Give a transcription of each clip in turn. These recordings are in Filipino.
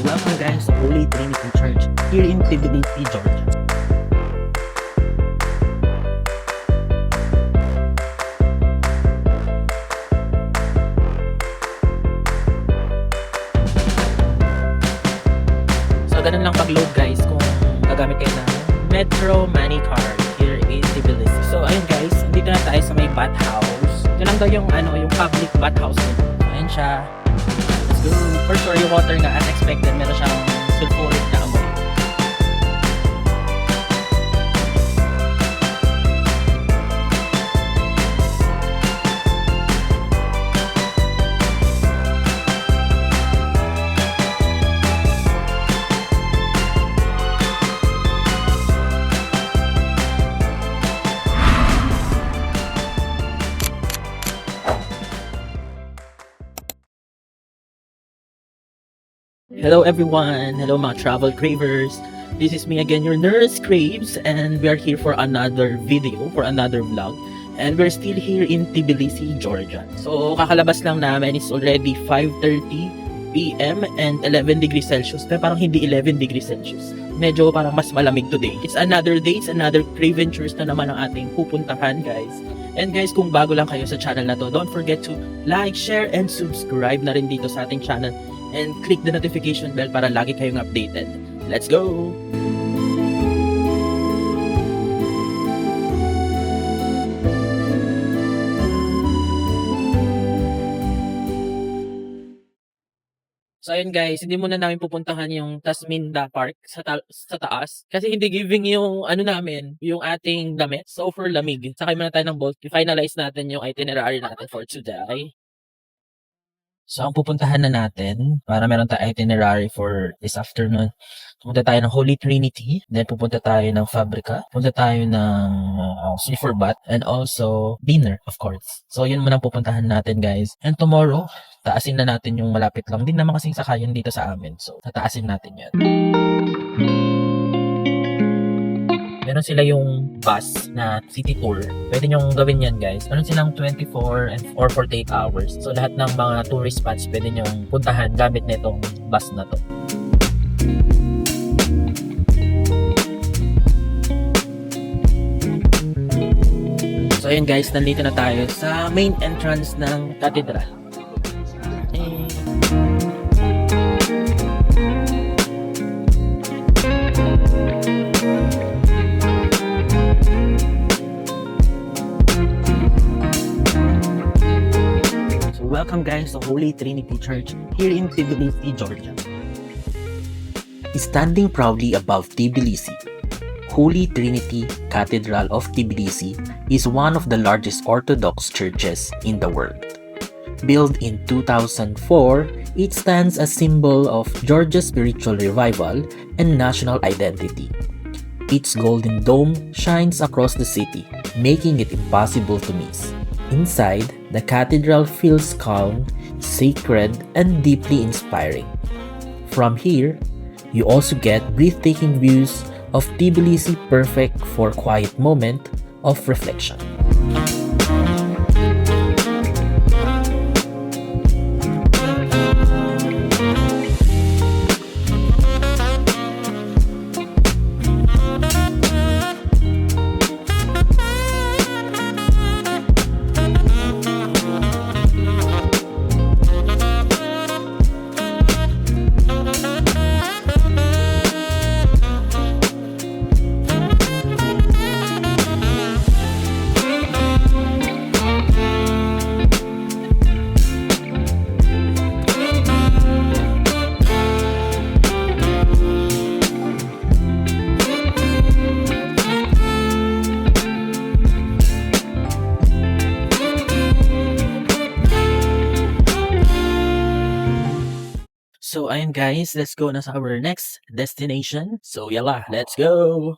welcome guys sa Holy Trinity Church here in Tbilisi, Georgia. So ganun lang pag-load guys kung gagamit kayo ng Metro Money Card here in Tbilisi. So ayun guys, dito na tayo sa may bathhouse. Ito lang daw yung yung public bathhouse nito. Ayun siya. Let's go. For sure yung water nga as expected, meron siyang sulfuric na amoy. Hello everyone! Hello mga travel cravers! This is me again, your Nurse Craves, and we are here for another video, for another vlog. And we're still here in Tbilisi, Georgia. So kakalabas lang namin, it's already 5:30 p.m. and 11 degrees Celsius. Pero parang hindi 11 degrees Celsius. Medyo parang mas malamig today. It's another day, it's another Craventures na naman ang ating pupuntahan guys. And guys, kung bago lang kayo sa channel na to, don't forget to like, share, and subscribe na rin dito sa ating channel. And click the notification bell para lagi kayong updated. Let's go! So ayun guys, hindi muna namin pupuntahan yung Tasminda Park sa taas kasi hindi giving yung namin, yung ating damit. So for lamig, sakay muna tayo ng boat. I-finalize natin yung itinerary natin for today. So, ang pupuntahan na natin, para meron tayong itinerary for this afternoon, pupunta tayo ng Holy Trinity, then pupunta tayo ng Fabrica, pupunta tayo ng Sniffer Bat, and also dinner, of course. So, yun muna ang pupuntahan natin, guys. And tomorrow, taasin na natin yung malapit lang. Din naman kasing sakayan dito sa amin. So, tataasin natin yan. Meron sila yung bus na city tour. Pwede nyong gawin yan guys. Meron silang 24 or 48 hours. So lahat ng mga tourist spots pwede nyong puntahan gamit nitong bus na to. So ayun guys, nandito na tayo sa main entrance ng cathedral. Welcome guys to Holy Trinity Church here in Tbilisi, Georgia. Standing proudly above Tbilisi, Holy Trinity Cathedral of Tbilisi is one of the largest Orthodox churches in the world. Built in 2004, it stands as symbol of Georgia's spiritual revival and national identity. Its golden dome shines across the city, making it impossible to miss. Inside, the cathedral feels calm, sacred, and deeply inspiring. From here, you also get breathtaking views of Tbilisi, perfect for quiet moment of reflection. So ayun guys, let's go na sa our next destination. So yalla, let's go!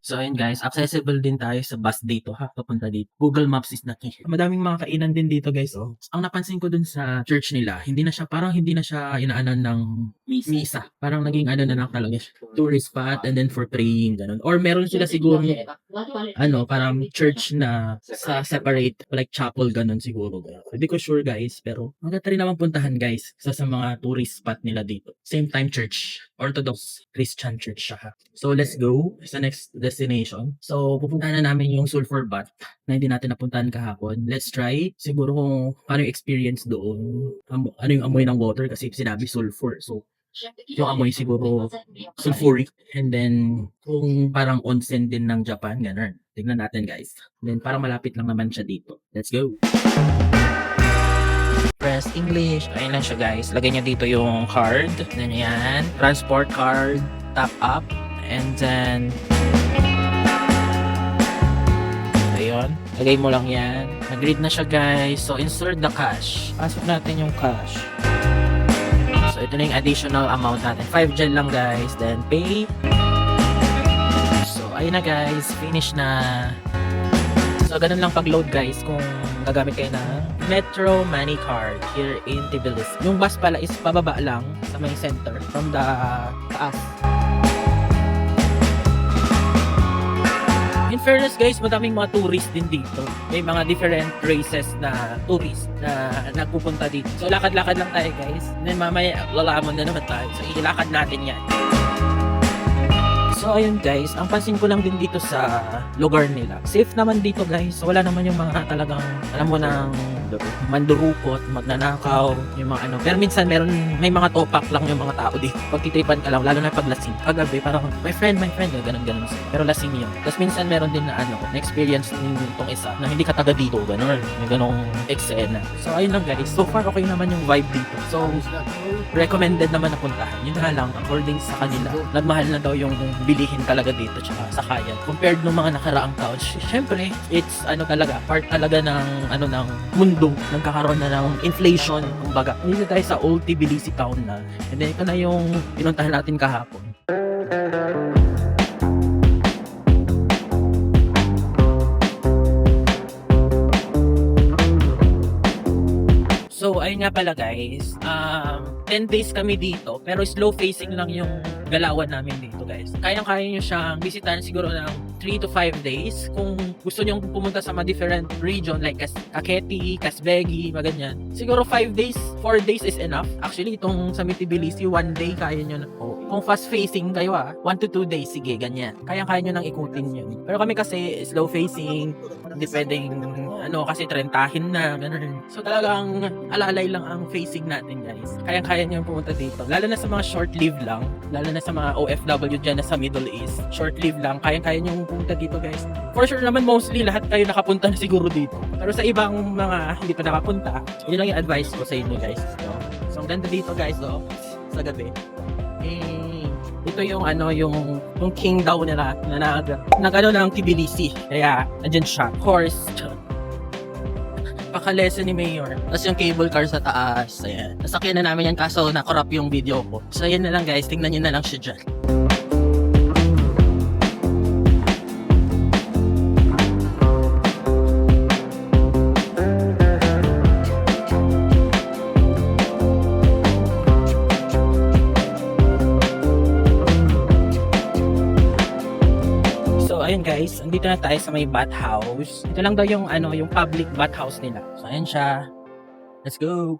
So ayun guys, accessible din tayo sa bus dito ha, papunta dito. Google Maps is the key. Madaming mga kainan din dito guys oh. Ang napansin ko dun sa church nila, hindi na siya inaanan ng misa. Parang naging ano na lang talaga siya. Tourist spot and then for praying ganun. Or meron sila siguro parang church na sa separate like chapel ganun siguro. Hindi ko sure guys, pero maganda rin naman puntahan guys sa mga tourist spot nila dito. Same time church, Orthodox Christian church siya. So let's go sa next destination. So pupuntahan na namin yung Sulphur Bath na hindi natin napuntahan kahapon. Let's try. Siguro kung paano yung experience doon. Ano yung amoy ng water kasi sinabi sulfur. So yung amoy siguro sulfuric. And then kung parang onsen din ng Japan, ganun. Tignan natin guys. Then parang malapit lang naman siya dito. Let's go. Press English. Ayun lang siya guys. Lagay niya dito yung card. Then yan. Transport card. Tap up. And then ayun. Lagay mo lang yan. Nag-read na siya guys. So insert the cash. Pasok natin yung cash. So ito na yung additional amount natin. 5 dyan lang guys. Then pay. So ayun na guys. Finish na. So ganun lang pag-load guys kung gagamit kayo ng Metro Money Card here in Tbilisi. Yung bus pala is pababa lang sa may center from the taas. In fairness guys, madaming mga tourist din dito. May mga different races na tourist na nagpupunta dito. So lakad-lakad lang tayo guys. And then mamaya lalamon na naman tayo. So ilakad natin yan. So ayun guys, ang pansin ko lang din dito sa lugar nila. Safe naman dito guys. Wala naman yung mga talagang alam mo nang mandurukot, magnanakaw, yung mga ano. Pero minsan may mga topak lang yung mga tao dito. Pagtitripan ka lang, lalo na pag lasing. Kagabi parang my friend, ganun sila. Pero lasing yun. Tapos minsan meron din na na-experience din itong isa na hindi ka taga dito, ganun. May ganong eksena. So ayun lang guys. So far okay naman yung vibe dito. So recommended naman na puntahan. Yun nga lang, according sa kanila, nagmahal na daw yung bilihin talaga dito tsaka sakayan. Compared nung mga nakaraang taon, syempre, it's talaga, part talaga ng ng mundo. Nagkakaroon na ng inflation, kumbaga. Dito tayo sa Old Tbilisi town na. And then ito na yung pinuntahan natin kahapon. So, ayun nga pala guys, 10 days kami dito, pero slow facing lang yung galawan namin dito guys. Kayang-kaya nyo siyang bisitahan siguro ng 3 to 5 days. Kung gusto nyo pumunta sa mga different region like Kakheti, Kazbegi, maganyan. Siguro 5 days, 4 days is enough. Actually, itong sa Tbilisi, 1 day kaya nyo na. Kung fast facing kayo 1 to 2 days, sige, ganyan. Kayang-kaya nyo nang ikutin yun. Pero kami kasi slow facing, hindi pwedeng kasi trentahin na, gano'n. So talagang alalay lang ang facing natin guys. Kayang-kaya nyo pumunta dito. Lalo na sa mga short live lang, lalo na sa mga OFW dyan na sa Middle East. Short live lang, kayang-kaya nyo pumunta dito guys. For sure naman mostly lahat kayo nakapunta na siguro dito. Pero sa ibang mga hindi pa nakapunta, yun lang yung advice ko sa inyo guys. So ang ganda dito guys sa gabi. Ito yung yung king daw nila na ng Tbilisi. Kaya andyan siya. Horse. Pakalesa ni Mayor. Tapos yung cable car sa taas. Ayan. Nasakyan na namin yan kaso na-corrupt yung video ko. So ayan na lang guys. Tingnan nyo na lang siya dyan. Ayun guys, andito na tayo sa may bathhouse. Ito lang daw yung yung public bathhouse nila. So ayan siya. Let's go.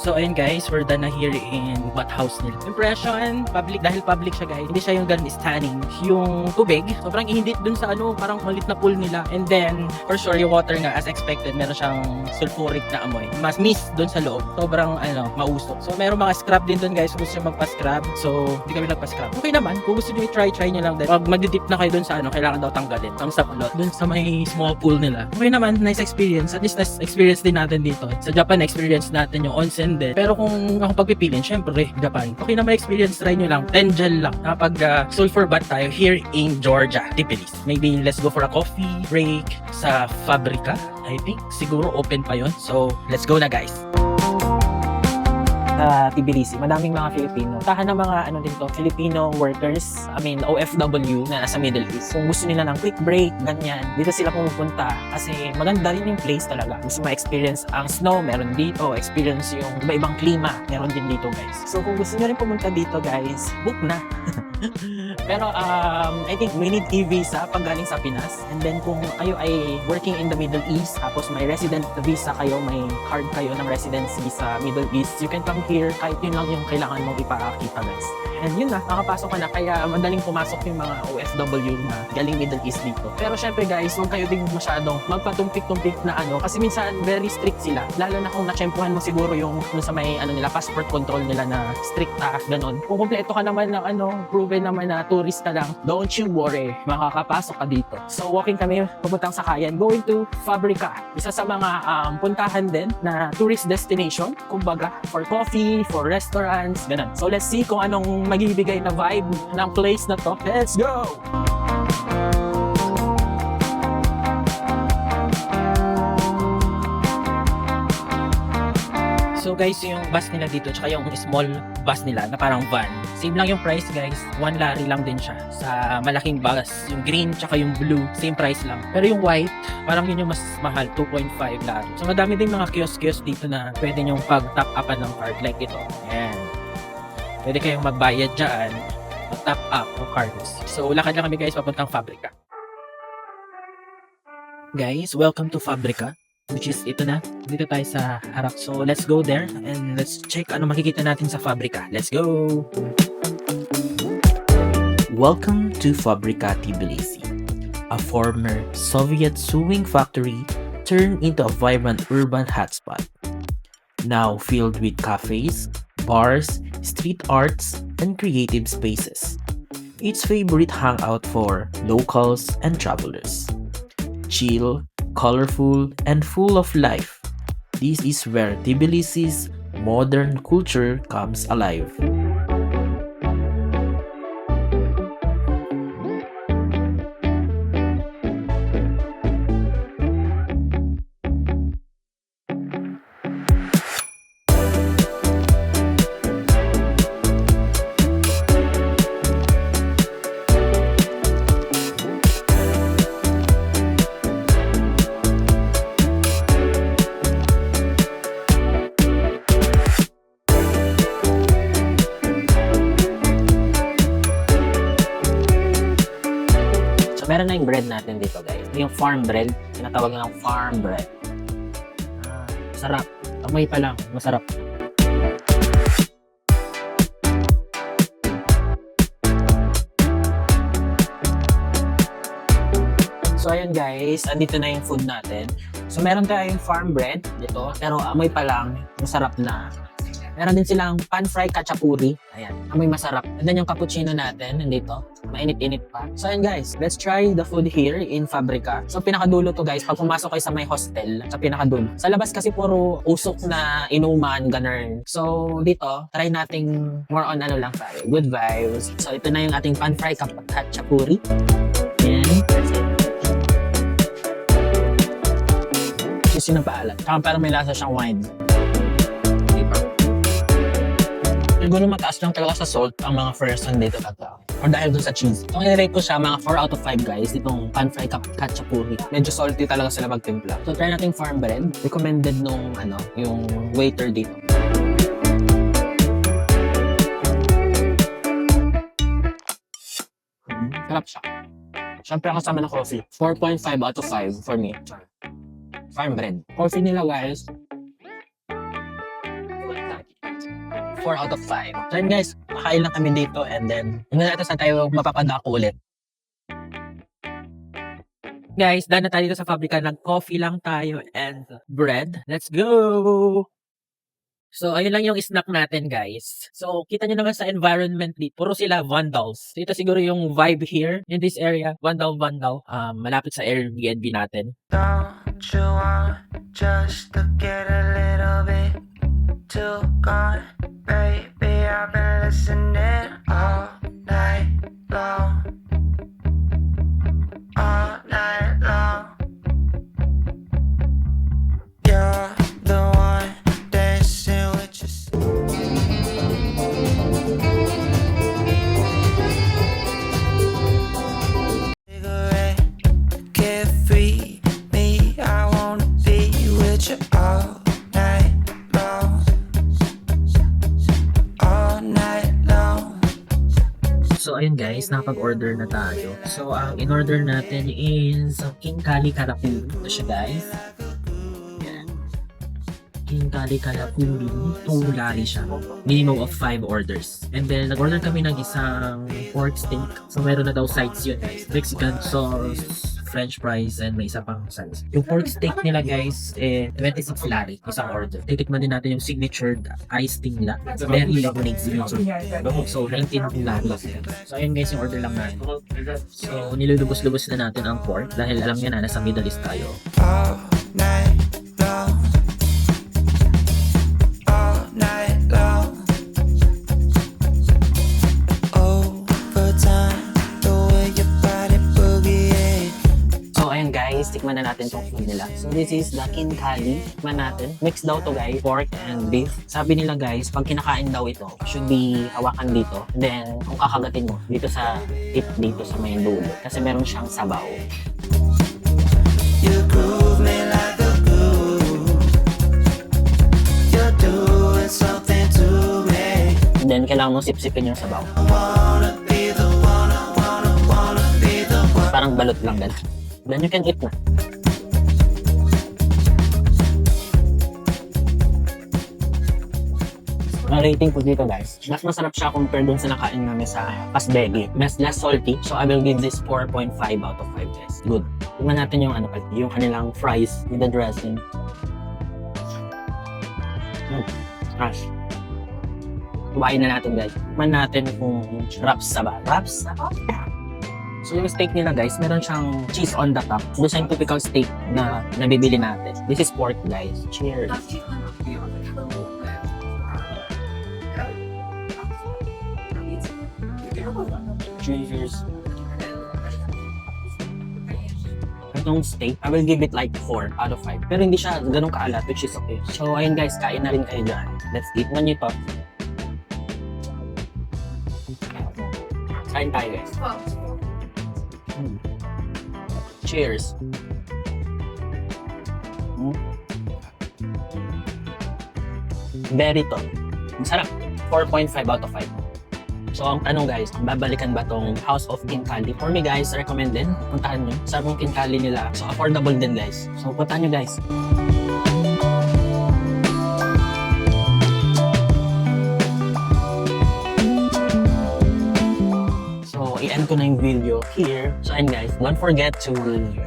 So ayun guys, we're done na here in bathhouse nila. Impression, dahil public siya guys. Hindi siya yung ganun standing. Yung tubig, sobrang init dun sa parang malit na pool nila. And then, for sure, yung water nga, as expected, meron siyang sulfuric na amoy. Mas mist dun sa loob. Sobrang, mausok. So, meron mga scrub din dun guys. Kung gusto nyo magpa-scrub. So, hindi kami nagpa-scrub. Okay naman. Kung gusto nyo i-try nyo lang din. Pag magdidip na kayo dun sa kailangan daw tanggalin. Ang saplot. Dun sa may small pool nila. Okay naman, nice experience. At least, nice experience din natin dito. Sa Japan, experience natin yung onsen din. Pero kung ako pagpipilin, syempre, Japan. Okay naman experience, try nyo lang. 10 gel lang. Kapag sulfur bath tayo here in Georgia, Tbilisi. Maybe let's go for a coffee break sa Fabrica. I think siguro open pa yon. So let's go na guys. sa Tbilisi, madaming mga Filipino. Tahan ng mga ano dito, Filipino workers, OFW na nasa Middle East. Kung gusto nila ng quick break, ganyan, dito sila pumupunta kasi maganda rin yung place talaga. Gusto ma-experience ang snow, meron dito, experience yung iba-ibang klima, meron din dito guys. So kung gusto nyo rin pumunta dito guys, book na. Pero I think we need e-visa pag galing sa Pinas. And then kung kayo ay working in the Middle East, tapos may resident visa kayo, may card kayo ng residency sa Middle East, you can come here kahit yun lang yung kailangan mong ipakita guys. And yun na, makapasok ka na, kaya madaling pumasok yung mga OFW na galing Middle East dito. Pero syempre guys, huwag kayo din masyadong magpatumpik-tumpik na kasi minsan very strict sila. Lalo na kung natsyempuhan mo siguro yung sa may nila, passport control nila na strict ganon. Kung kumpleto ka naman ng proven naman na tourist ka lang, don't you worry, makakapasok ka dito. So walking kami, papuntang Sakayan, going to Fabrica. Isa sa mga puntahan din na tourist destination, kumbaga, for coffee, for restaurants, ganon. So let's see kung anong magibigay na vibe ng place na to. Let's go! So guys, yung bus nila dito, tsaka yung small bus nila na parang van, same lang yung price guys, 1 lari lang din siya sa malaking bus. Yung green tsaka yung blue, same price lang. Pero yung white, parang yun yung mas mahal, 2.5 lari. So madami din mga kiosk-kiosk dito na pwede nyong pag-top upan ng card like ito. Ayan. Pwede kayong magbayad dyan, mag-top up ng cards. So lakad lang kami guys, papuntang Fabrica. Guys, welcome to Fabrica. Which is ito na, dito tayo sa harap. So let's go there and let's check ano makikita natin sa Fabrica. Let's go! Welcome to Fabrica Tbilisi, a former Soviet sewing factory turned into a vibrant urban hotspot. Now filled with cafes, bars, street arts, and creative spaces. Its favorite hangout for locals and travelers. Chill, colorful, and full of life. This is where Tbilisi's modern culture comes alive. Meron na yung bread natin dito guys. Yung farm bread. Tinatawag ng farm bread. Sarap. Amoy pa lang. Masarap. So ayun guys. Andito na yung food natin. So meron tayong farm bread dito. Pero amoy pa lang. Masarap na. Meron din silang pan-fried kachapuri. Ayan, amoy masarap. And then yung cappuccino natin, nandito. Mainit-init pa. So ayan guys, let's try the food here in Fabrica. So pinakadulo to guys, pag pumasok kayo sa may hostel, sa pinakadulo. Sa labas kasi puro usok na inuman, ganun. So dito, try nating more on lang tayo. Good vibes. So ito na yung ating pan-fried kachapuri. Ayan. Cheese yung paalat. Tsaka parang may lasa siyang wine. Siguro mataas lang talaga sa salt ang mga first one dito kata. Or dahil dun sa cheese. So, i-rate ko siya mga 4 out of 5 guys. Itong pan-fried kachapuri. Medyo salty talaga sila magtimpla. So, try natin farm bread. Recommended nung yung waiter dito. Sarap siya. Siyempre kasama ng coffee. 4.5 out of 5 for me. Farm bread. Coffee nila guys. 4 out of 5. So yun guys, kakain lang kami dito and then hindi natin saan tayo mapapadako ulit. Guys, dahil na tayo dito sa Fabrica, nag-coffee lang tayo and bread. Let's go! So, ayun lang yung snack natin guys. So, kita nyo naman sa environment dito, puro sila vandals. So, ito siguro yung vibe here in this area. Vandal. Malapit sa Airbnb natin. Don't you want just to get a little bit too gone? Baby, I've been listening all night long. All night long. You're the one dancing with your nakapag-order na tayo. So, ang in-order natin is King Kali Karapuri. Ito siya, guys. Yan. King Kali Karapuri. 2 lari siya. Minimum of 5 orders. And then, nag-order kami ng isang pork steak. So, meron na daw sides yun, guys. Mexican sauce, French fries, and may isa pang sides. Yung pork steak nila, guys, 26 lari, isang order. Titikman din natin yung signature iced tea nila. Berry lemonade signature. So, 19 lari. So, ayun guys, yung order lang natin. So, nilulubos-lubos na natin ang pork dahil alam niya na, nasa Middle East tayo. all night long. All night long. Overtime, the way your body boogie. So, ayun guys, tikman na natin tong food nila. So, this is the King Kali. Tikman natin. Mix daw to guys, pork and beef. Sabi nila guys, pag kinakain daw ito, should be hawakan dito. Then, kung kakagatin mo, dito sa tip, dito sa may dulo. Kasi meron siyang sabaw. You groove me like a groove. You're doing something to me. And then, kailangan mong sip-sipin yung sabaw. Wanna be the one, I wanna be the one. Parang balot lang ganun. Then, you can eat na. Ang rating ko dito guys, mas masarap siya compare dun sa nakain namin sa Pasbegi. Mas less salty, so I will give this 4.5 out of 5 guys. Good. Tingnan natin yung ano pala, yung kanilang fries with the dressing. Gosh. Kumain na natin guys. Tingnan natin kung wraps sa ba. Wraps? So yung steak nila guys, meron siyang cheese on the top. This yung typical steak na nabibili natin. This is pork guys. Cheers. Cheers. Itong steak, I will give it like 4 out of 5. Pero hindi siya ganun kaalat, which is okay. So, ayun guys, kain na rin kayo dyan. Let's eat. Man nyo to. Kain tayo guys. Cheers. Very to. Masarap. 4.5 out of 5. So, ang tanong guys, babalikan ba tong House of King Kali? For me guys, recommended. Puntahan nyo. Sa mong King Kali nila. So, affordable din guys. So, puntahan nyo guys. So, i-end ko na yung video here. So, and guys, don't forget to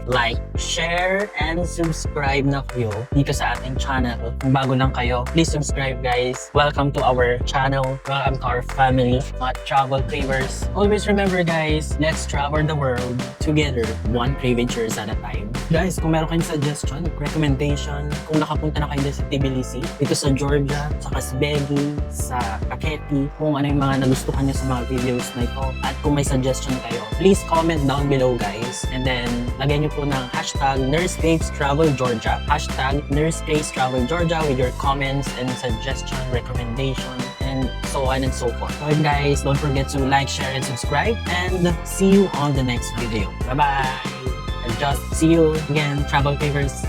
like, share, and subscribe na kayo dito sa ating channel. Kung bago lang kayo, please subscribe guys. Welcome to our channel. Welcome to our family, mga travel cravers. Always remember guys, let's travel the world together, one craventures at a time. Guys, kung meron kayong suggestion, recommendation, kung nakapunta na kayo sa Tbilisi, dito sa Georgia, sa Casbegi, sa Kakheti, kung ano yung mga nagustuhan nyo sa mga videos na ito, at kung may suggestion kayo, please comment down below guys. And then, lagyan nyo po ng hashtag NursePageTravelGeorgia, hashtag NursePageTravelGeorgia with your comments and suggestion, recommendation, and so on and so forth. So guys, don't forget to like, share, and subscribe, and see you on the next video. Bye-bye! And just see you again, travel favors.